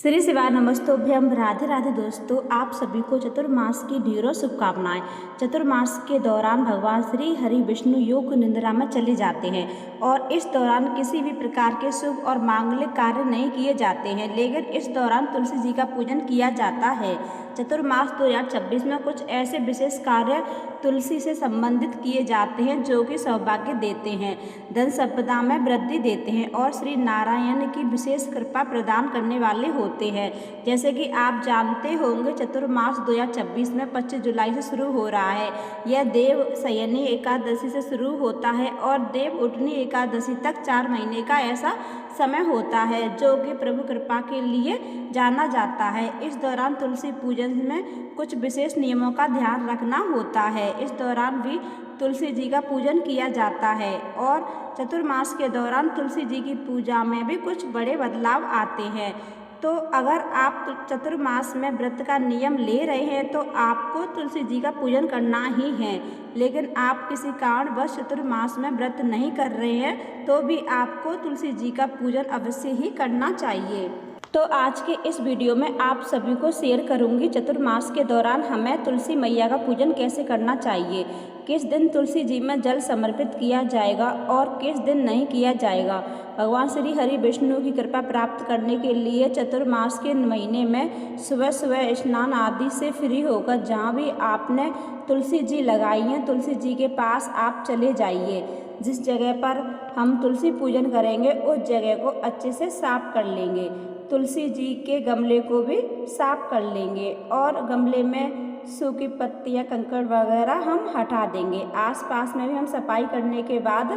श्री शिवाय नमस्तोभ्यम। राधे राधे दोस्तों, आप सभी को चतुर्मास की ढेरों शुभकामनाएं। चतुर्मास के दौरान भगवान श्री हरि विष्णु योग निद्रा में चले जाते हैं और इस दौरान किसी भी प्रकार के शुभ और मांगलिक कार्य नहीं किए जाते हैं, लेकिन इस दौरान तुलसी जी का पूजन किया जाता है। चतुर्मास 2026 में कुछ ऐसे विशेष कार्य तुलसी से संबंधित किए जाते हैं जो कि सौभाग्य देते हैं, धन संपदा में वृद्धि देते हैं और श्री नारायण की विशेष कृपा प्रदान करने वाले होते हैं। जैसे कि आप जानते होंगे, चतुर्मास 2026 में 25 जुलाई से शुरू हो रहा है। यह देव शयनी एकादशी से शुरू होता है और देव उठनी एकादशी तक 4 महीने का ऐसा समय होता है जो कि प्रभु कृपा के लिए जाना जाता है। इस दौरान तुलसी पूजन में कुछ विशेष नियमों का ध्यान रखना होता है। इस दौरान भी तुलसी जी का पूजन किया जाता है और चतुर्मास के दौरान तुलसी जी की पूजा में भी कुछ बड़े बदलाव आते हैं। तो अगर आप चतुर्मास में व्रत का नियम ले रहे हैं तो आपको तुलसी जी का पूजन करना ही है, लेकिन आप किसी कारणवश चतुर्मास में व्रत नहीं कर रहे हैं तो भी आपको तुलसी जी का पूजन अवश्य ही करना चाहिए। तो आज के इस वीडियो में आप सभी को शेयर करूंगी चतुर्मास के दौरान हमें तुलसी मैया का पूजन कैसे करना चाहिए, किस दिन तुलसी जी में जल समर्पित किया जाएगा और किस दिन नहीं किया जाएगा। भगवान श्री हरि विष्णु की कृपा प्राप्त करने के लिए चतुर्मास के महीने में सुबह सुबह स्नान आदि से फ्री होकर जहाँ भी आपने तुलसी जी लगाई हैं, तुलसी जी के पास आप चले जाइए। जिस जगह पर हम तुलसी पूजन करेंगे उस जगह को अच्छे से साफ कर लेंगे। तुलसी जी के गमले को भी साफ कर लेंगे और गमले में सूखी पत्तियां, कंकड़ वगैरह हम हटा देंगे। आसपास में भी हम सफाई करने के बाद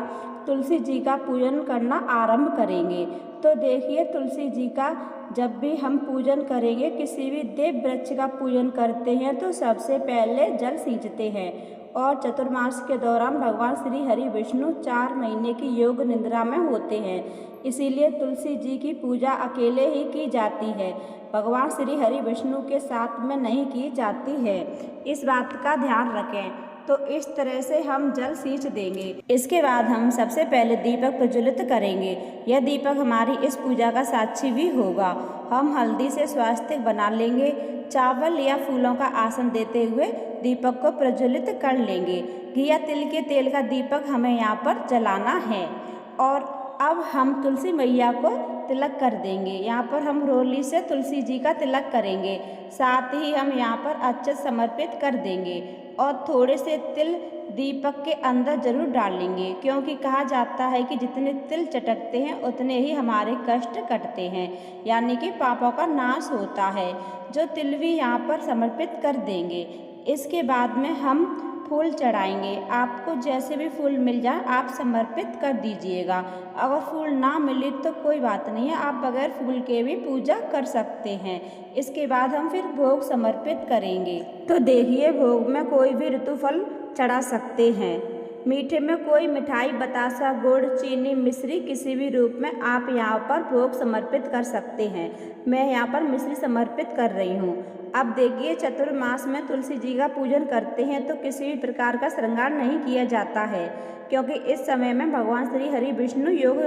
तुलसी जी का पूजन करना आरंभ करेंगे। तो देखिए, तुलसी जी का जब भी हम पूजन करेंगे, किसी भी देव वृक्ष का पूजन करते हैं तो सबसे पहले जल सींचते हैं और चतुर्मास के दौरान भगवान श्री हरि विष्णु 4 महीने की योग निद्रा में होते हैं, इसीलिए तुलसी जी की पूजा अकेले ही की जाती है, भगवान श्री हरि विष्णु के साथ में नहीं की जाती है। इस बात का ध्यान रखें। तो इस तरह से हम जल सींच देंगे। इसके बाद हम सबसे पहले दीपक प्रज्वलित करेंगे। यह दीपक हमारी इस पूजा का साक्षी भी होगा। हम हल्दी से स्वास्तिक बना लेंगे। चावल या फूलों का आसन देते हुए दीपक को प्रज्वलित कर लेंगे। घी या तिल के तेल का दीपक हमें यहाँ पर जलाना है और अब हम तुलसी मैया को तिलक कर देंगे। यहाँ पर हम रोली से तुलसी जी का तिलक करेंगे। साथ ही हम यहाँ पर अक्षत समर्पित कर देंगे और थोड़े से तिल दीपक के अंदर जरूर डालेंगे, क्योंकि कहा जाता है कि जितने तिल चटकते हैं उतने ही हमारे कष्ट कटते हैं, यानी कि पापों का नाश होता है। जो तिल भी यहाँ पर समर्पित कर देंगे। इसके बाद में हम फूल चढ़ाएंगे। आपको जैसे भी फूल मिल जाए आप समर्पित कर दीजिएगा। अगर फूल ना मिले तो कोई बात नहीं है, आप बगैर फूल के भी पूजा कर सकते हैं। इसके बाद हम फिर भोग समर्पित करेंगे। तो देखिए, भोग में कोई भी ऋतु फल चढ़ा सकते हैं। मीठे में कोई मिठाई, बतासा, गुड़, चीनी, मिश्री किसी भी रूप में आप यहाँ पर भोग समर्पित कर सकते हैं। मैं यहाँ पर मिश्री समर्पित कर रही हूँ। अब देखिए, चतुर्मास में तुलसी जी का पूजन करते हैं तो किसी भी प्रकार का श्रृंगार नहीं किया जाता है, क्योंकि इस समय में भगवान श्री हरि विष्णु योग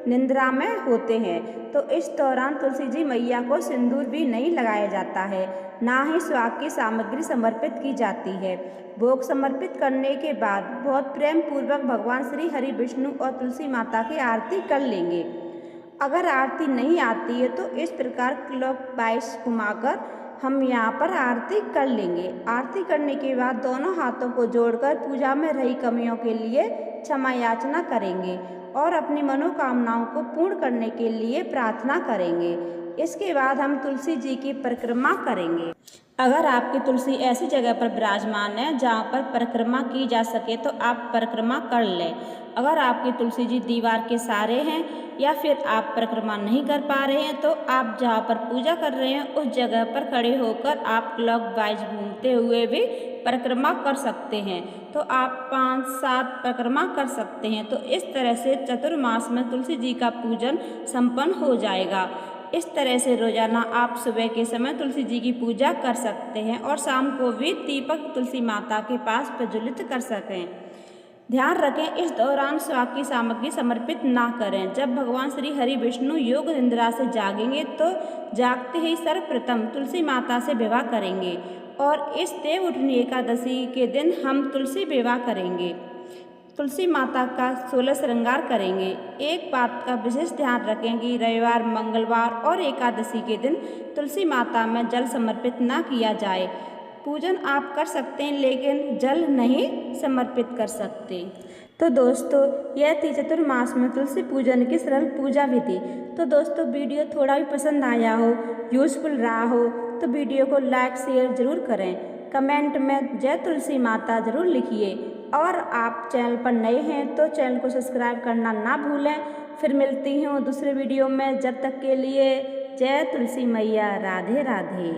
निद्रा में होते हैं। तो इस दौरान तुलसी जी मैया को सिंदूर भी नहीं लगाया जाता है, ना ही स्वाग की सामग्री समर्पित की जाती है। भोग समर्पित करने के बाद बहुत प्रेम पूर्वक भगवान श्री हरि विष्णु और तुलसी माता की आरती कर लेंगे। अगर आरती नहीं आती है तो इस प्रकार क्लॉकवाइज घुमाकर हम यहाँ पर आरती कर लेंगे। आरती करने के बाद दोनों हाथों को जोड़कर पूजा में रही कमियों के लिए क्षमा याचना करेंगे और अपनी मनोकामनाओं को पूर्ण करने के लिए प्रार्थना करेंगे। इसके बाद हम तुलसी जी की परिक्रमा करेंगे। अगर आपकी तुलसी ऐसी जगह पर विराजमान है जहाँ पर परिक्रमा की जा सके तो आप परिक्रमा कर लें। अगर आपकी तुलसी जी दीवार के सहारे हैं या फिर आप परिक्रमा नहीं कर पा रहे हैं तो आप जहाँ पर पूजा कर रहे हैं उस जगह पर खड़े होकर आप क्लॉकवाइज घूमते हुए भी परिक्रमा कर सकते हैं। तो आप 5-7 परिक्रमा कर सकते हैं। तो इस तरह से चतुर्मास में तुलसी जी का पूजन संपन्न हो जाएगा। इस तरह से रोजाना आप सुबह के समय तुलसी जी की पूजा कर सकते हैं और शाम को भी दीपक तुलसी माता के पास प्रज्वलित कर सकें। ध्यान रखें, इस दौरान स्वाद की सामग्री समर्पित ना करें। जब भगवान श्री हरि विष्णु योग निद्रा से जागेंगे तो जागते ही सर्वप्रथम तुलसी माता से विवाह करेंगे और इस देव उठनी एकादशी के दिन हम तुलसी विवाह करेंगे। तुलसी माता का 16 श्रृंगार करेंगे। एक बात का विशेष ध्यान रखें कि रविवार, मंगलवार और एकादशी के दिन तुलसी माता में जल समर्पित ना किया जाए। पूजन आप कर सकते हैं लेकिन जल नहीं समर्पित कर सकते। तो दोस्तों, यह थी चतुर्मास में तुलसी पूजन की सरल पूजा विधि। तो दोस्तों, वीडियो थोड़ा भी पसंद आया हो, यूज़फुल रहा हो तो वीडियो को लाइक शेयर ज़रूर करें। कमेंट में जय तुलसी माता ज़रूर लिखिए और आप चैनल पर नए हैं तो चैनल को सब्सक्राइब करना ना भूलें। फिर मिलती हूँ दूसरे वीडियो में, जब तक के लिए जय तुलसी मैया, राधे राधे।